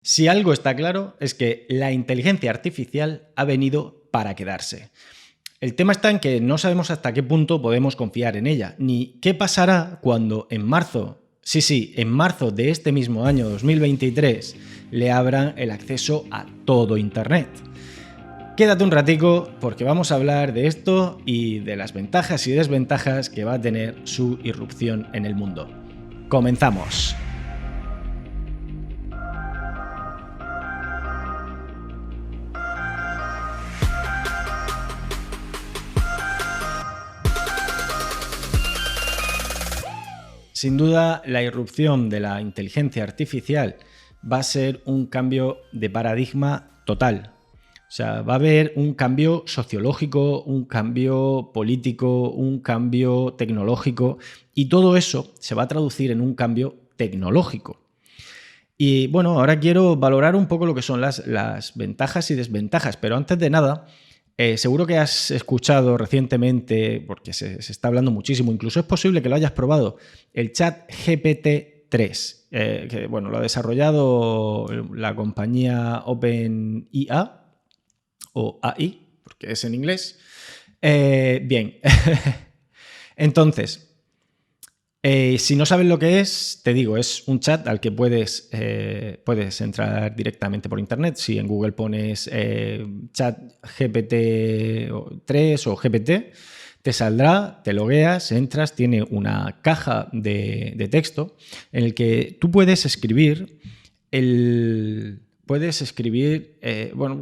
Si algo está claro es que la inteligencia artificial ha venido para quedarse. El tema está en que no sabemos hasta qué punto podemos confiar en ella, ni qué pasará cuando en marzo, en marzo de este mismo año 2023, le abran el acceso a todo Internet. Quédate un ratico porque vamos a hablar de esto y de las ventajas y desventajas que va a tener su irrupción en el mundo. ¡Comenzamos! Sin duda, la irrupción de la inteligencia artificial va a ser un cambio de paradigma total. O sea, va a haber un cambio sociológico, un cambio político, un cambio tecnológico y todo eso se va a traducir en un cambio tecnológico. Y bueno, ahora quiero valorar un poco lo que son las ventajas y desventajas, pero antes de nada, seguro que has escuchado recientemente, porque se está hablando muchísimo, incluso es posible que lo hayas probado, el chat GPT-3, que bueno, lo ha desarrollado la compañía OpenIA, o AI, porque es en inglés. Bien, entonces, si no sabes lo que es, te digo, es un chat al que puedes entrar directamente por internet. Si en Google pones chat GPT-3 o GPT, te saldrá, te logueas, entras, tiene una caja de texto en el que tú puedes escribir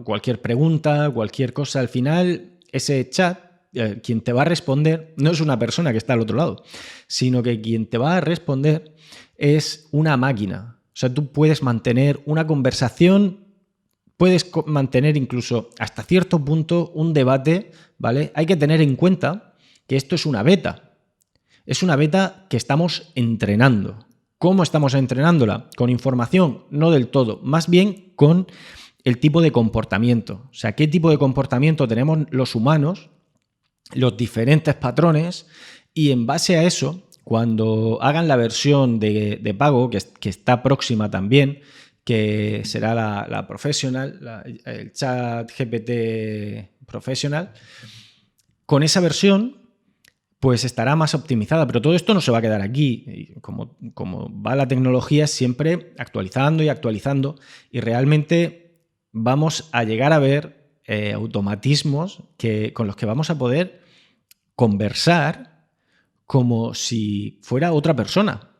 cualquier pregunta, cualquier cosa. Al final, ese chat, quien te va a responder no es una persona que está al otro lado, sino que quien te va a responder es una máquina. O sea, tú puedes mantener una conversación, puedes mantener incluso hasta cierto punto un debate, ¿vale? Hay que tener en cuenta que esto es una beta. Es una beta que estamos entrenando. ¿Cómo estamos entrenándola? Con información, no del todo, más bien con el tipo de comportamiento. O sea, qué tipo de comportamiento tenemos los humanos, los diferentes patrones, y en base a eso, cuando hagan la versión de pago, que está próxima también, que será la professional, el chat GPT professional, con esa versión pues estará más optimizada, pero todo esto no se va a quedar aquí. Como va la tecnología, siempre actualizando y actualizando, y realmente vamos a llegar a ver automatismos con los que vamos a poder conversar como si fuera otra persona,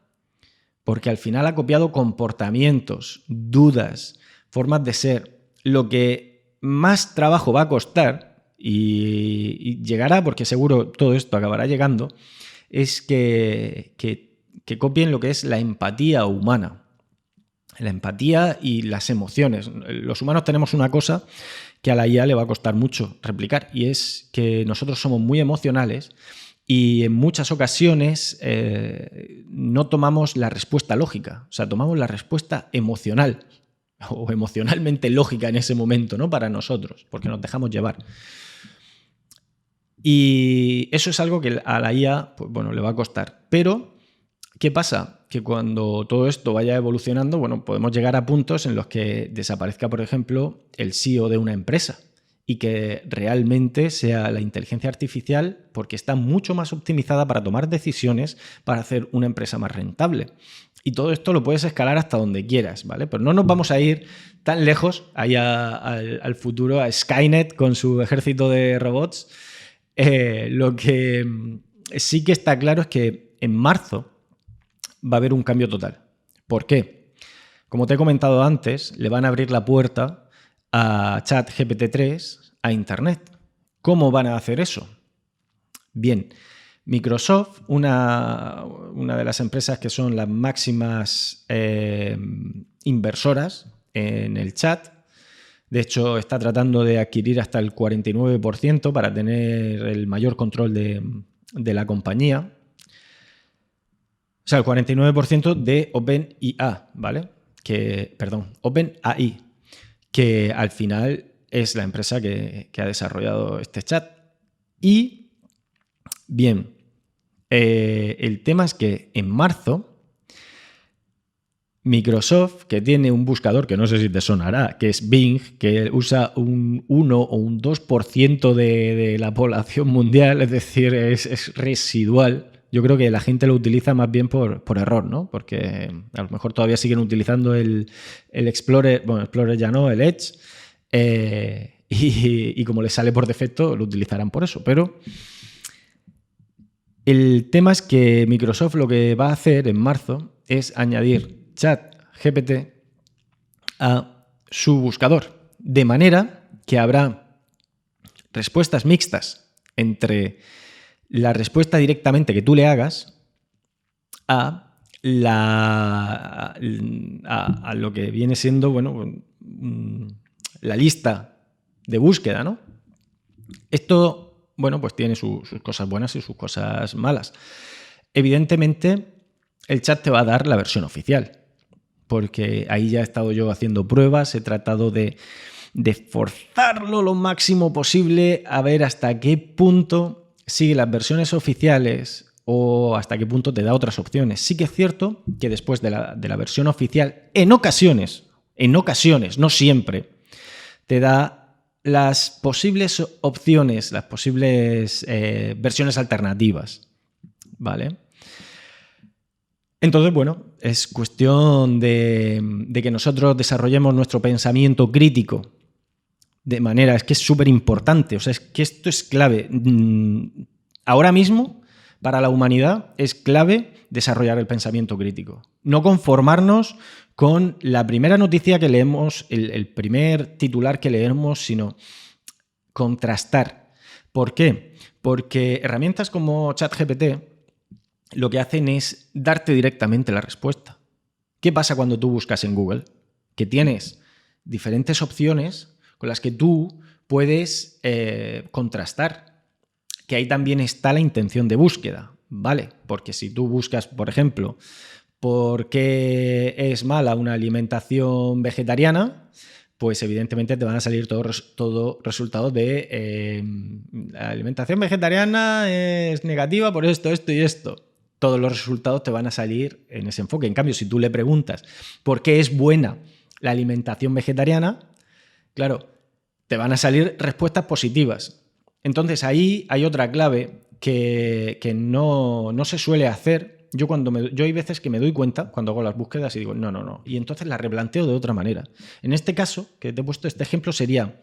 porque al final ha copiado comportamientos, dudas, formas de ser. Lo que más trabajo va a costar, y llegará, porque seguro todo esto acabará llegando, es que copien lo que es la empatía humana. La empatía y las emociones. Los humanos tenemos una cosa que a la IA le va a costar mucho replicar, y es que nosotros somos muy emocionales y en muchas ocasiones no tomamos la respuesta lógica, o sea, tomamos la respuesta emocional o emocionalmente lógica en ese momento, ¿no? Para nosotros, porque nos dejamos llevar. Y eso es algo que a la IA, pues, bueno, le va a costar. Pero, ¿qué pasa? Que cuando todo esto vaya evolucionando, bueno, podemos llegar a puntos en los que desaparezca, por ejemplo, el CEO de una empresa y que realmente sea la inteligencia artificial, porque está mucho más optimizada para tomar decisiones para hacer una empresa más rentable. Y todo esto lo puedes escalar hasta donde quieras, ¿vale? Pero no nos vamos a ir tan lejos allá al futuro, a Skynet con su ejército de robots. Lo que sí que está claro es que en marzo va a haber un cambio total. ¿Por qué? Como te he comentado antes, le van a abrir la puerta a ChatGPT-3 a Internet. ¿Cómo van a hacer eso? Bien, Microsoft, una de las empresas que son las máximas inversoras en el chat, de hecho está tratando de adquirir hasta el 49% para tener el mayor control de la compañía. O sea, el 49% de OpenIA, ¿vale? OpenAI, que al final es la empresa que ha desarrollado este chat. Y, bien, el tema es que en marzo Microsoft, que tiene un buscador que no sé si te sonará, que es Bing, que usa un 1 o un 2% de la población mundial, es decir, es residual. Yo creo que la gente lo utiliza más bien por error, ¿no? Porque a lo mejor todavía siguen utilizando el Explorer, bueno, Explorer ya no, el Edge, y como les sale por defecto, lo utilizarán por eso. Pero el tema es que Microsoft lo que va a hacer en marzo es añadir ChatGPT a su buscador, de manera que habrá respuestas mixtas entre la respuesta directamente que tú le hagas a lo que viene siendo, bueno, la lista de búsqueda, ¿no? Esto, bueno, pues tiene sus cosas buenas y sus cosas malas. Evidentemente, el chat te va a dar la versión oficial, porque ahí ya he estado yo haciendo pruebas, he tratado de forzarlo lo máximo posible a ver hasta qué punto sigue las versiones oficiales o hasta qué punto te da otras opciones. Sí que es cierto que después de la versión oficial, en ocasiones, no siempre, te da las posibles opciones, las posibles versiones alternativas, ¿vale? Entonces, bueno, es cuestión de que nosotros desarrollemos nuestro pensamiento crítico de manera, es que es súper importante, o sea, es que esto es clave. Ahora mismo, para la humanidad, es clave desarrollar el pensamiento crítico. No conformarnos con la primera noticia que leemos, el primer titular que leemos, sino contrastar. ¿Por qué? Porque herramientas como ChatGPT lo que hacen es darte directamente la respuesta. ¿Qué pasa cuando tú buscas en Google? Que tienes diferentes opciones con las que tú puedes contrastar. Que ahí también está la intención de búsqueda, ¿vale? Porque si tú buscas, por ejemplo, ¿por qué es mala una alimentación vegetariana? Pues evidentemente te van a salir todos resultados de la alimentación vegetariana es negativa por esto, esto y esto. Todos los resultados te van a salir en ese enfoque. En cambio, si tú le preguntas por qué es buena la alimentación vegetariana, claro, te van a salir respuestas positivas. Entonces ahí hay otra clave que no se suele hacer. Yo hay veces que me doy cuenta cuando hago las búsquedas y digo, no. Y entonces la replanteo de otra manera. En este caso, que te he puesto este ejemplo, sería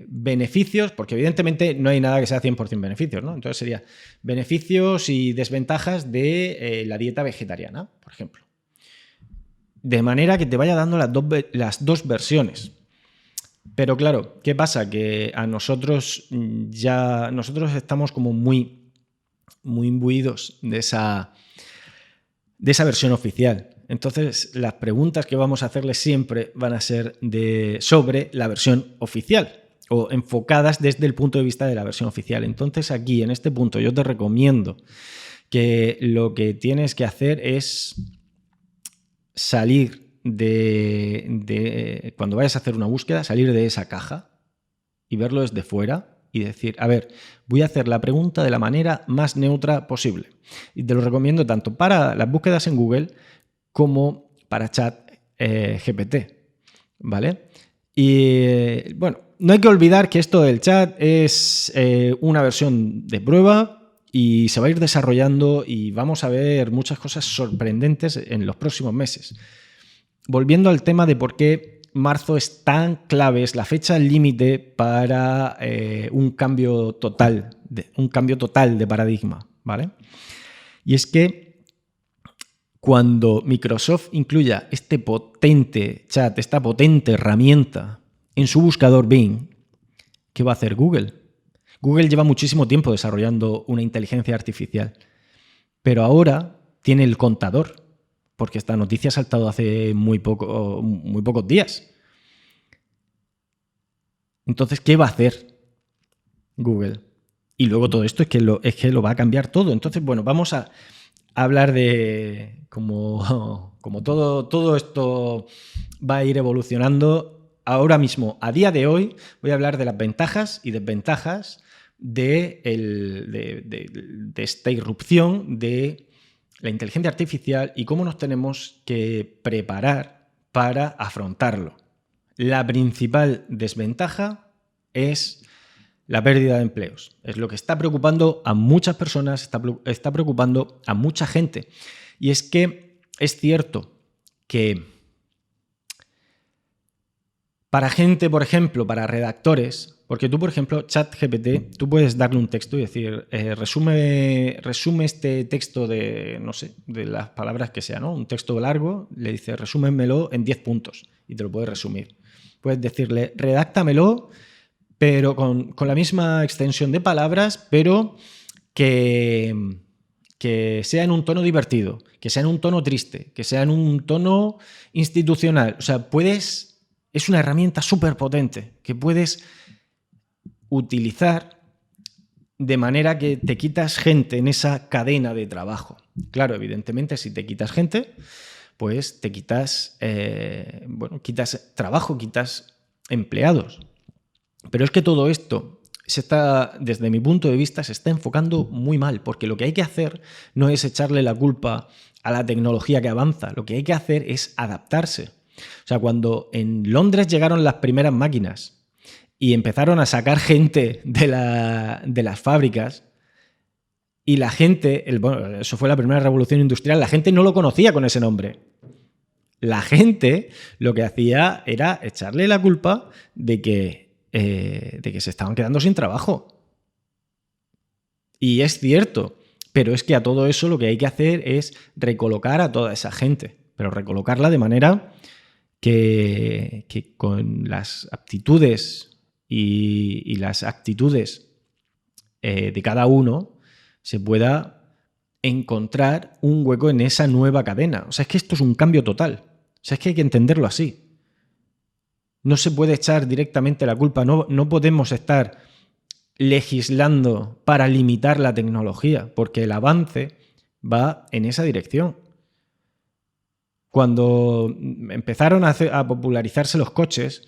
beneficios, porque evidentemente no hay nada que sea 100% beneficios, ¿no? Entonces sería beneficios y desventajas de la dieta vegetariana, por ejemplo. De manera que te vaya dando las dos versiones. Pero claro, ¿qué pasa? Que a nosotros estamos como muy, muy imbuidos de esa versión oficial. Entonces, las preguntas que vamos a hacerles siempre van a ser sobre la versión oficial o enfocadas desde el punto de vista de la versión oficial. Entonces, aquí, en este punto, yo te recomiendo que lo que tienes que hacer es salir cuando vayas a hacer una búsqueda, salir de esa caja y verlo desde fuera y decir, a ver, voy a hacer la pregunta de la manera más neutra posible. Y te lo recomiendo tanto para las búsquedas en Google como para ChatGPT, ¿vale? Y bueno, no hay que olvidar que esto del chat es una versión de prueba y se va a ir desarrollando y vamos a ver muchas cosas sorprendentes en los próximos meses. Volviendo al tema de por qué marzo es tan clave, es la fecha límite para un cambio total de paradigma, ¿vale? Y es que cuando Microsoft incluya este potente chat, esta potente herramienta en su buscador Bing, ¿qué va a hacer Google? Google lleva muchísimo tiempo desarrollando una inteligencia artificial, pero ahora tiene el contador, porque esta noticia ha saltado hace muy pocos días. Entonces, ¿qué va a hacer Google? Y luego todo esto es que lo va a cambiar todo. Entonces, bueno, vamos a hablar de como todo esto va a ir evolucionando. Ahora mismo, a día de hoy, voy a hablar de las ventajas y desventajas de esta irrupción de la inteligencia artificial y cómo nos tenemos que preparar para afrontarlo. La principal desventaja es la pérdida de empleos. Es lo que está preocupando a muchas personas, está preocupando a mucha gente. Y es que es cierto que para gente, por ejemplo, para redactores, porque tú, por ejemplo, ChatGPT, tú puedes darle un texto y decir, resume este texto de, no sé, de las palabras que sea, ¿no? Un texto largo, le dices, resúmemelo en 10 puntos y te lo puedes resumir. Puedes decirle, redáctamelo, pero con la misma extensión de palabras, pero que sea en un tono divertido, que sea en un tono triste, que sea en un tono institucional. O sea, es una herramienta súper potente que puedes utilizar de manera que te quitas gente en esa cadena de trabajo. Claro, evidentemente, si te quitas gente, pues te quitas, quitas trabajo, quitas empleados. Pero es que todo esto desde mi punto de vista, se está enfocando muy mal, porque lo que hay que hacer no es echarle la culpa a la tecnología que avanza, lo que hay que hacer es adaptarse. O sea, cuando en Londres llegaron las primeras máquinas y empezaron a sacar gente de las fábricas, y la gente, eso fue la primera revolución industrial, la gente no lo conocía con ese nombre. La gente lo que hacía era echarle la culpa de que se estaban quedando sin trabajo. Y es cierto, pero es que a todo eso lo que hay que hacer es recolocar a toda esa gente, pero recolocarla de manera que con las aptitudes y las actitudes de cada uno se pueda encontrar un hueco en esa nueva cadena. O sea, es que esto es un cambio total. O sea, es que hay que entenderlo así. No se puede echar directamente la culpa, no podemos estar legislando para limitar la tecnología, porque el avance va en esa dirección. Cuando empezaron a popularizarse los coches,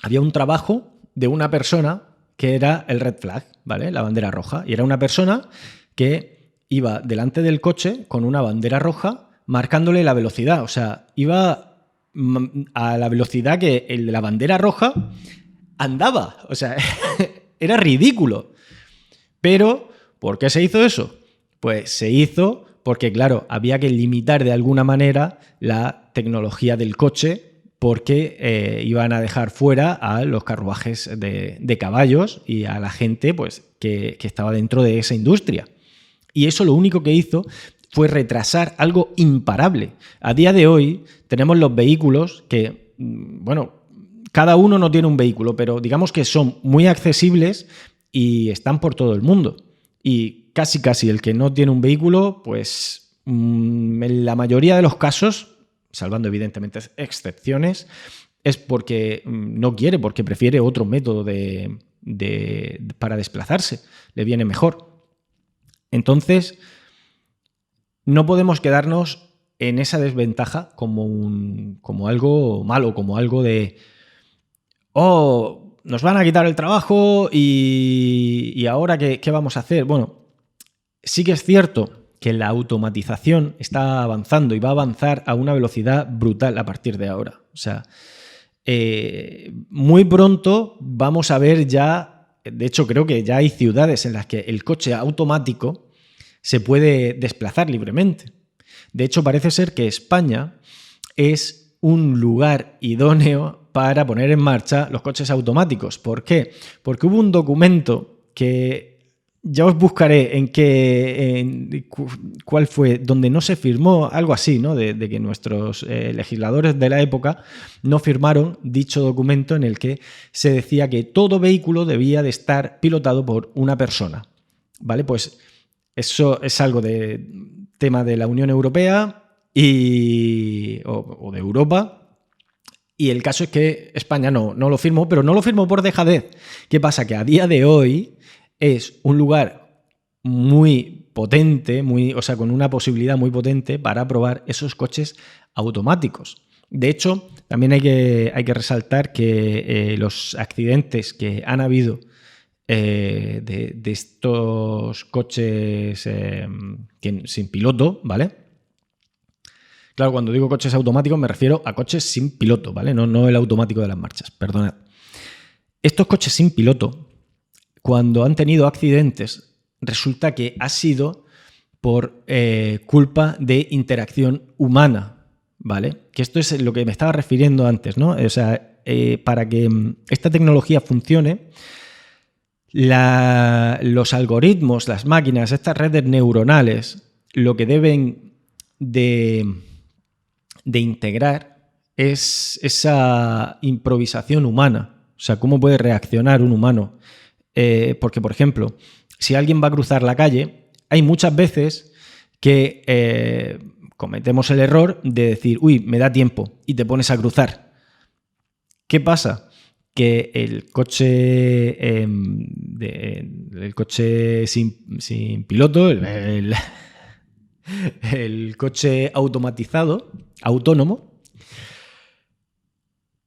había un trabajo de una persona que era el red flag, ¿vale? La bandera roja. Y era una persona que iba delante del coche con una bandera roja marcándole la velocidad. O sea, iba a la velocidad que el de la bandera roja andaba. O sea, era ridículo. Pero, ¿por qué se hizo eso? Pues se hizo porque, claro, había que limitar de alguna manera la tecnología del coche porque iban a dejar fuera a los carruajes de caballos y a la gente pues, que estaba dentro de esa industria. Y eso lo único que hizo fue retrasar algo imparable. A día de hoy tenemos los vehículos que, bueno, cada uno no tiene un vehículo, pero digamos que son muy accesibles y están por todo el mundo. Y casi el que no tiene un vehículo, pues en la mayoría de los casos, salvando evidentemente excepciones, es porque no quiere, porque prefiere otro método para desplazarse, le viene mejor. Entonces, no podemos quedarnos en esa desventaja como algo malo, como algo de nos van a quitar el trabajo y ahora ¿qué vamos a hacer? Bueno, sí que es cierto que la automatización está avanzando y va a avanzar a una velocidad brutal a partir de ahora. O sea, muy pronto vamos a ver ya, de hecho creo que ya hay ciudades en las que el coche automático se puede desplazar libremente. De hecho, parece ser que España es un lugar idóneo para poner en marcha los coches automáticos. ¿Por qué? Porque hubo un documento que ya os buscaré cuál fue, donde no se firmó, algo así, ¿no? De que nuestros legisladores de la época no firmaron dicho documento en el que se decía que todo vehículo debía de estar pilotado por una persona. ¿Vale? Pues eso es algo de tema de la Unión Europea o de Europa. Y el caso es que España no lo firmó, pero no lo firmó por dejadez. ¿Qué pasa? Que a día de hoy es un lugar muy potente, con una posibilidad muy potente para probar esos coches automáticos. De hecho, también hay que resaltar que los accidentes que han habido de estos coches sin piloto, ¿vale? Claro, cuando digo coches automáticos me refiero a coches sin piloto, ¿vale? No el automático de las marchas, perdonad. Estos coches sin piloto, cuando han tenido accidentes, resulta que ha sido por culpa de interacción humana, ¿vale? Que esto es lo que me estaba refiriendo antes, ¿no? O sea, para que esta tecnología funcione, los algoritmos, las máquinas, estas redes neuronales, lo que deben de integrar es esa improvisación humana. O sea, cómo puede reaccionar un humano. Porque, por ejemplo, si alguien va a cruzar la calle, hay muchas veces que cometemos el error de decir, uy, me da tiempo, y te pones a cruzar. ¿Qué pasa? Que el coche sin piloto, el coche automatizado, autónomo,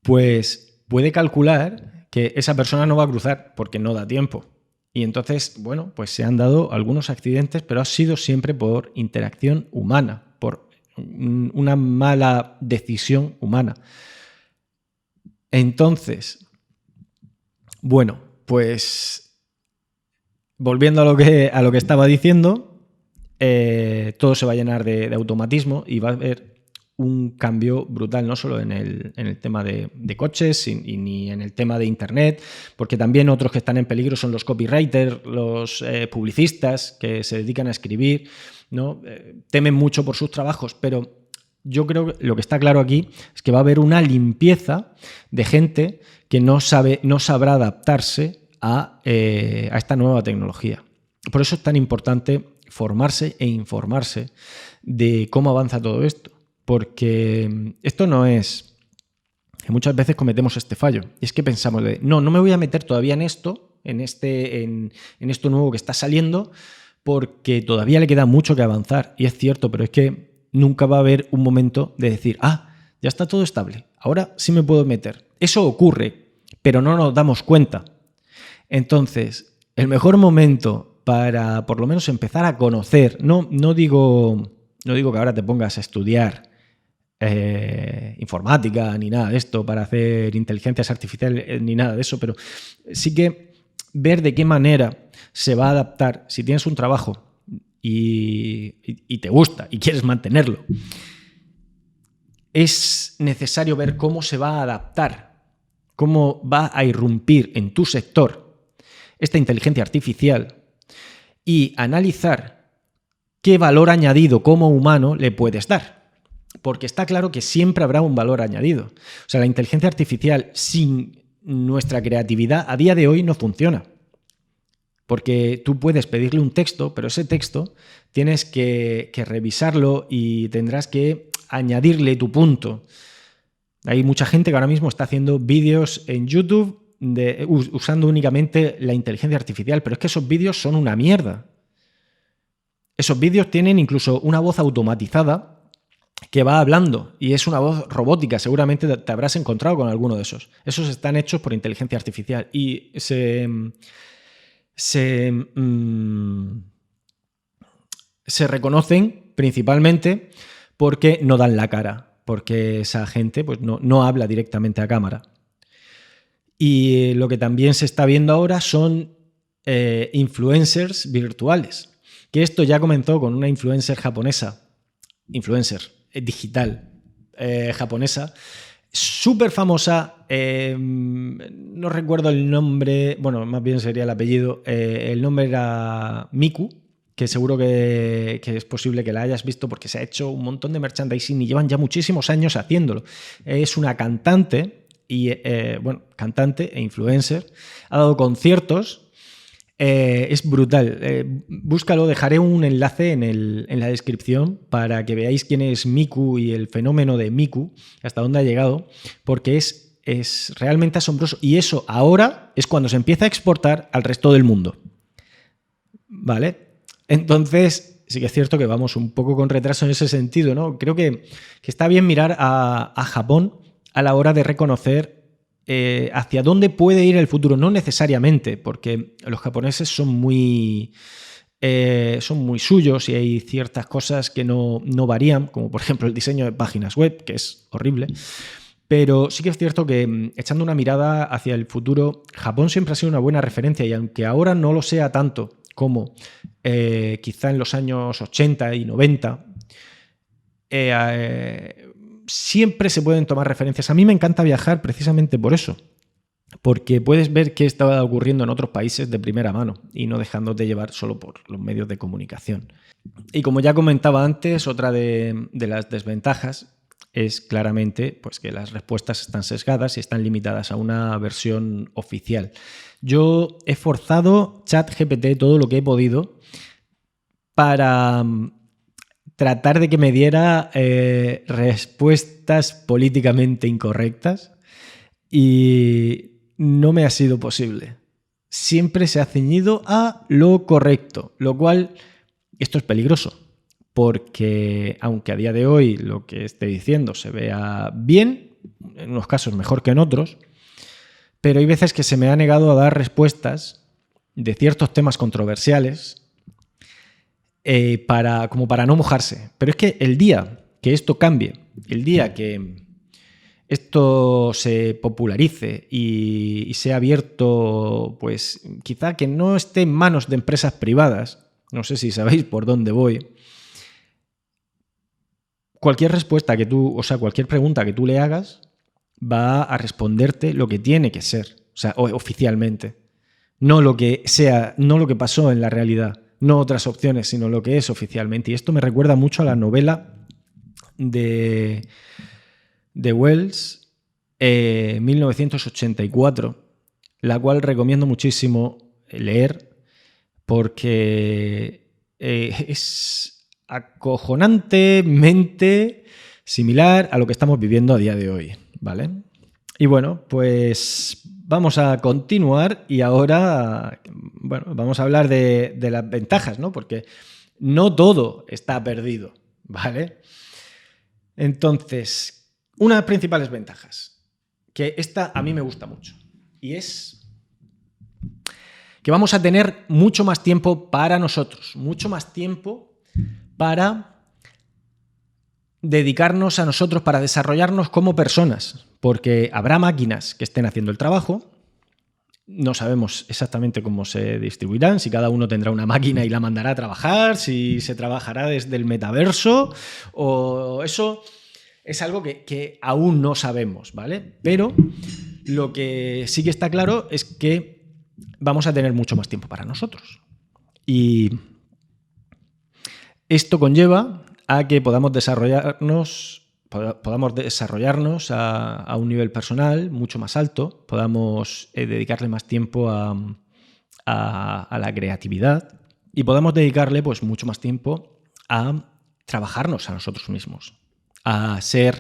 pues puede calcular que esa persona no va a cruzar porque no da tiempo. Y entonces, bueno, pues se han dado algunos accidentes, pero ha sido siempre por interacción humana, por una mala decisión humana. Entonces, bueno, pues volviendo a lo que estaba diciendo, todo se va a llenar de automatismo y va a haber un cambio brutal, no solo en el tema de coches ni en el tema de Internet, porque también otros que están en peligro son los copywriters, los publicistas que se dedican a escribir, ¿no? Temen mucho por sus trabajos, pero yo creo que lo que está claro aquí es que va a haber una limpieza de gente que no sabrá adaptarse a esta nueva tecnología. Por eso es tan importante formarse e informarse de cómo avanza todo esto. Porque esto no es... que muchas veces cometemos este fallo. Y es que pensamos no me voy a meter todavía en esto, en esto nuevo que está saliendo, porque todavía le queda mucho que avanzar. Y es cierto, pero es que nunca va a haber un momento de decir, ya está todo estable, ahora sí me puedo meter. Eso ocurre, pero no nos damos cuenta. Entonces, el mejor momento para por lo menos empezar a conocer, no digo que ahora te pongas a estudiar informática ni nada de esto para hacer inteligencias artificiales ni nada de eso, pero sí que ver de qué manera se va a adaptar si tienes un trabajo y te gusta y quieres mantenerlo. Es necesario ver cómo se va a adaptar, cómo va a irrumpir en tu sector esta inteligencia artificial y analizar qué valor añadido como humano le puedes dar. Porque está claro que siempre habrá un valor añadido. O sea, la inteligencia artificial sin nuestra creatividad a día de hoy no funciona. Porque tú puedes pedirle un texto, pero ese texto tienes que revisarlo y tendrás que añadirle tu punto. Hay mucha gente que ahora mismo está haciendo vídeos en YouTube usando únicamente la inteligencia artificial, pero es que esos vídeos son una mierda. Esos vídeos tienen incluso una voz automatizada que va hablando y es una voz robótica. Seguramente te habrás encontrado con alguno de esos. Esos están hechos por inteligencia artificial y se reconocen principalmente porque no dan la cara, porque esa gente pues, no habla directamente a cámara. Y lo que también se está viendo ahora son influencers virtuales, que esto ya comenzó con una influencer digital japonesa, súper famosa, no recuerdo el nombre, bueno, más bien sería el apellido, el nombre era Miku, que seguro que es posible que la hayas visto porque se ha hecho un montón de merchandising y llevan ya muchísimos años haciéndolo. Es una cantante, cantante e influencer, ha dado conciertos. Es brutal. Búscalo, dejaré un enlace en la descripción para que veáis quién es Miku y el fenómeno de Miku, hasta dónde ha llegado, porque es realmente asombroso. Y eso ahora es cuando se empieza a exportar al resto del mundo. ¿Vale? Entonces, sí que es cierto que vamos un poco con retraso en ese sentido, ¿no? Creo que está bien mirar a Japón a la hora de reconocer hacia dónde puede ir el futuro. No necesariamente, porque los japoneses son muy suyos y hay ciertas cosas que no varían, como por ejemplo el diseño de páginas web, que es horrible. Pero sí que es cierto que echando una mirada hacia el futuro, Japón siempre ha sido una buena referencia, y aunque ahora no lo sea tanto como quizá en los años 80 y 90, siempre se pueden tomar referencias. A mí me encanta viajar precisamente por eso, porque puedes ver qué estaba ocurriendo en otros países de primera mano y no dejándote llevar solo por los medios de comunicación. Y como ya comentaba antes, otra de las desventajas es claramente pues, que las respuestas están sesgadas y están limitadas a una versión oficial. Yo he forzado ChatGPT todo lo que he podido para tratar de que me diera respuestas políticamente incorrectas, y no me ha sido posible. Siempre se ha ceñido a lo correcto, lo cual, esto es peligroso, porque aunque a día de hoy lo que esté diciendo se vea bien, en unos casos mejor que en otros, pero hay veces que se me ha negado a dar respuestas de ciertos temas controversiales como para no mojarse. Pero es que el día que esto cambie, el día que esto se popularice y sea abierto, pues quizá que no esté en manos de empresas privadas, no sé si sabéis por dónde voy, cualquier respuesta que tú, o sea, cualquier pregunta que tú le hagas va a responderte lo que tiene que ser, o sea, oficialmente. No lo que sea, no lo que pasó en la realidad, no otras opciones, sino lo que es oficialmente. Y esto me recuerda mucho a la novela de Wells, 1984, la cual recomiendo muchísimo leer porque es acojonantemente similar a lo que estamos viviendo a día de hoy, ¿vale? Y bueno, pues vamos a continuar y ahora, bueno, vamos a hablar de las ventajas, ¿no? Porque no todo está perdido, ¿vale? Entonces, una de las principales ventajas, que esta a mí me gusta mucho, y es que vamos a tener mucho más tiempo para nosotros, mucho más tiempo para dedicarnos a nosotros, para desarrollarnos como personas, porque habrá máquinas que estén haciendo el trabajo. No sabemos exactamente cómo se distribuirán, si cada uno tendrá una máquina y la mandará a trabajar, si se trabajará desde el metaverso, o eso es algo que aún no sabemos, ¿vale? Pero lo que sí que está claro es que vamos a tener mucho más tiempo para nosotros. Y esto conlleva a que podamos desarrollarnos a un nivel personal mucho más alto, podamos dedicarle más tiempo a la creatividad y podamos dedicarle pues, mucho más tiempo a trabajarnos a nosotros mismos, a ser,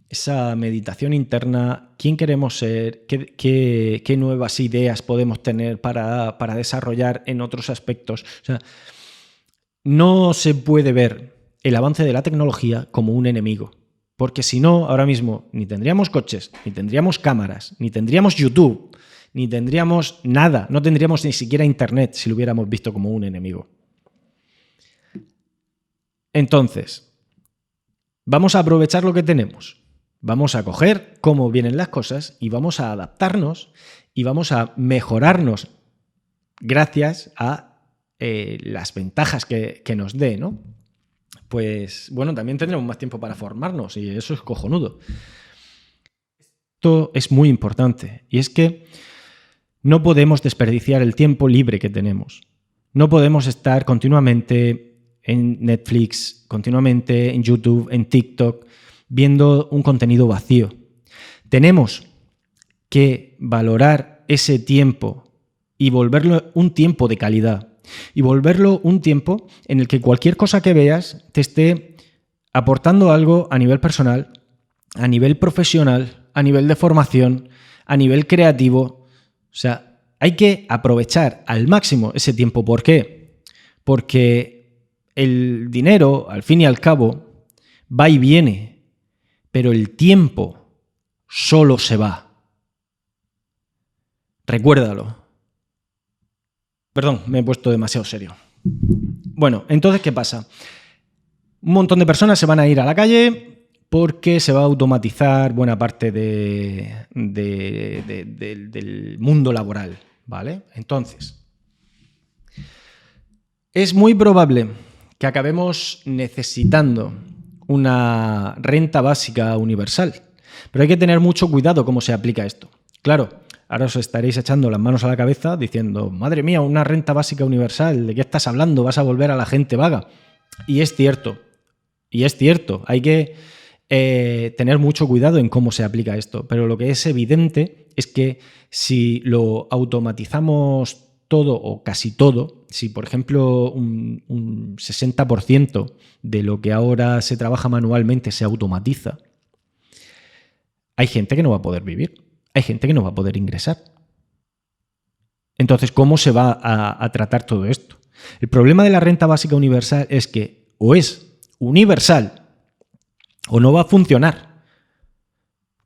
esa meditación interna, quién queremos ser, qué nuevas ideas podemos tener para desarrollar en otros aspectos. O sea, no se puede ver el avance de la tecnología como un enemigo, porque si no, ahora mismo ni tendríamos coches, ni tendríamos cámaras, ni tendríamos YouTube, ni tendríamos nada, no tendríamos ni siquiera Internet si lo hubiéramos visto como un enemigo. Entonces, vamos a aprovechar lo que tenemos. Vamos a coger cómo vienen las cosas y vamos a adaptarnos y vamos a mejorarnos gracias a las ventajas que nos dé, ¿no? Pues bueno, también tendremos más tiempo para formarnos y eso es cojonudo. Esto es muy importante y es que no podemos desperdiciar el tiempo libre que tenemos. No podemos estar continuamente en Netflix, continuamente en YouTube, en TikTok, viendo un contenido vacío. Tenemos que valorar ese tiempo y volverlo un tiempo de calidad. Y volverlo un tiempo en el que cualquier cosa que veas te esté aportando algo a nivel personal, a nivel profesional, a nivel de formación, a nivel creativo. O sea, hay que aprovechar al máximo ese tiempo. ¿Por qué? Porque el dinero, al fin y al cabo, va y viene. pero el tiempo solo se va. Recuérdalo. Perdón, me he puesto demasiado serio. Bueno, entonces, ¿qué pasa? Un montón de personas se van a ir a la calle porque se va a automatizar buena parte del mundo laboral, ¿vale? Entonces, es muy probable que acabemos necesitando una renta básica universal, pero hay que tener mucho cuidado cómo se aplica esto. Claro, ahora os estaréis echando las manos a la cabeza diciendo, madre mía, una renta básica universal, ¿de qué estás hablando? ¿Vas a volver a la gente vaga? Y es cierto, hay que tener mucho cuidado en cómo se aplica esto, pero lo que es evidente es que si lo automatizamos todo o casi todo, si por ejemplo un 60% de lo que ahora se trabaja manualmente se automatiza, hay gente que no va a poder vivir, hay gente que no va a poder ingresar. Entonces, ¿cómo se va a tratar todo esto? El problema de la renta básica universal es que o es universal o no va a funcionar.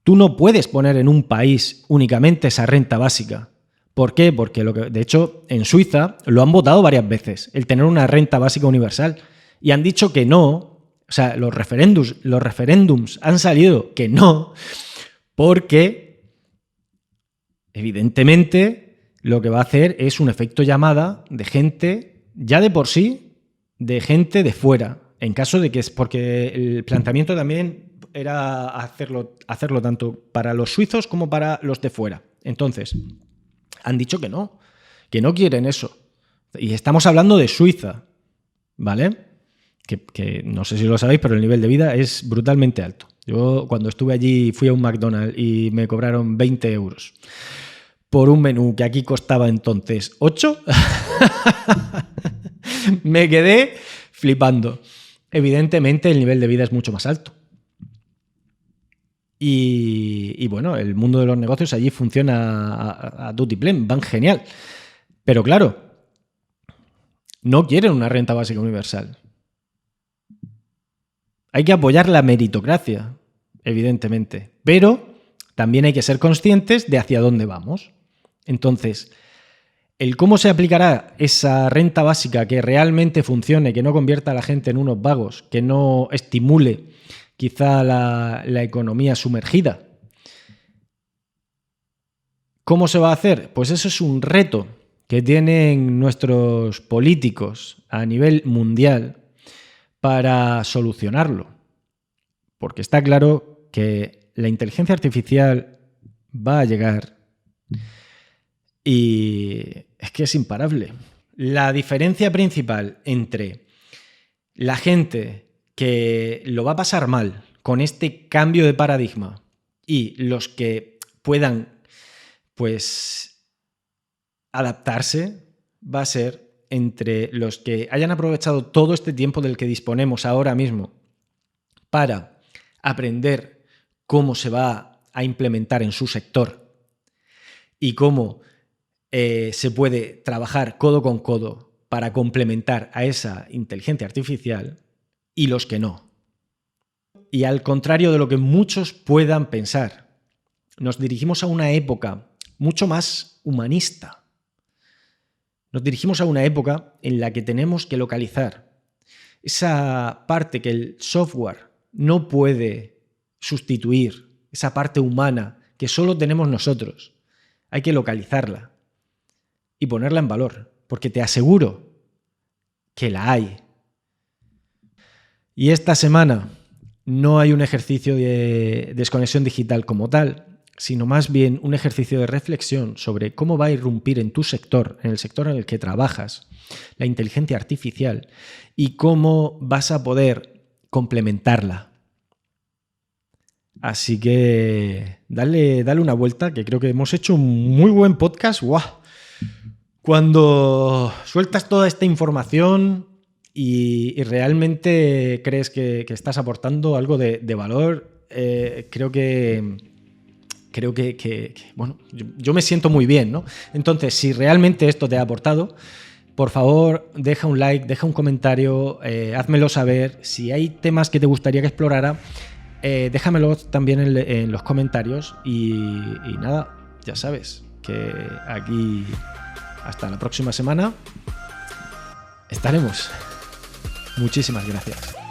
Tú no puedes poner en un país únicamente esa renta básica. ¿Por qué? Porque de hecho en Suiza lo han votado varias veces, el tener una renta básica universal, y han dicho que no, o sea, los referéndums han salido que no, porque evidentemente lo que va a hacer es un efecto llamada de gente, ya de por sí, de gente de fuera. En caso de que es porque el planteamiento también era hacerlo tanto para los suizos como para los de fuera. Entonces, han dicho que no quieren eso. Y estamos hablando de Suiza, ¿vale? Que no sé si lo sabéis, pero el nivel de vida es brutalmente alto. Yo cuando estuve allí fui a un McDonald's y me cobraron 20 euros por un menú que aquí costaba entonces 8. Me quedé flipando. Evidentemente el nivel de vida es mucho más alto. Y bueno, el mundo de los negocios allí funciona a tutiplén, van genial. Pero claro, no quieren una renta básica universal. Hay que apoyar la meritocracia, evidentemente, pero también hay que ser conscientes de hacia dónde vamos. Entonces, el cómo se aplicará esa renta básica que realmente funcione, que no convierta a la gente en unos vagos, que no estimule quizá la economía sumergida. ¿Cómo se va a hacer? Pues eso es un reto que tienen nuestros políticos a nivel mundial para solucionarlo. Porque está claro que la inteligencia artificial va a llegar y es que es imparable. La diferencia principal entre la gente que lo va a pasar mal con este cambio de paradigma y los que puedan, pues, adaptarse, va a ser entre los que hayan aprovechado todo este tiempo del que disponemos ahora mismo para aprender cómo se va a implementar en su sector y cómo se puede trabajar codo con codo para complementar a esa inteligencia artificial, y los que no. Y al contrario de lo que muchos puedan pensar, nos dirigimos a una época mucho más humanista. Nos dirigimos a una época en la que tenemos que localizar esa parte que el software no puede sustituir, esa parte humana que solo tenemos nosotros. Hay que localizarla y ponerla en valor, porque te aseguro que la hay. Y esta semana no hay un ejercicio de desconexión digital como tal, sino más bien un ejercicio de reflexión sobre cómo va a irrumpir en tu sector, en el sector en el que trabajas, la inteligencia artificial y cómo vas a poder complementarla. Así que dale una vuelta, que creo que hemos hecho un muy buen podcast. ¡Guau! Cuando sueltas toda esta información y realmente crees que estás aportando algo de valor, creo que bueno, yo me siento muy bien, ¿no? Entonces, si realmente esto te ha aportado, por favor, deja un like, deja un comentario, házmelo saber. Si hay temas que te gustaría que explorara, Déjamelo también en los comentarios y nada, ya sabes que aquí hasta la próxima semana estaremos. Muchísimas gracias.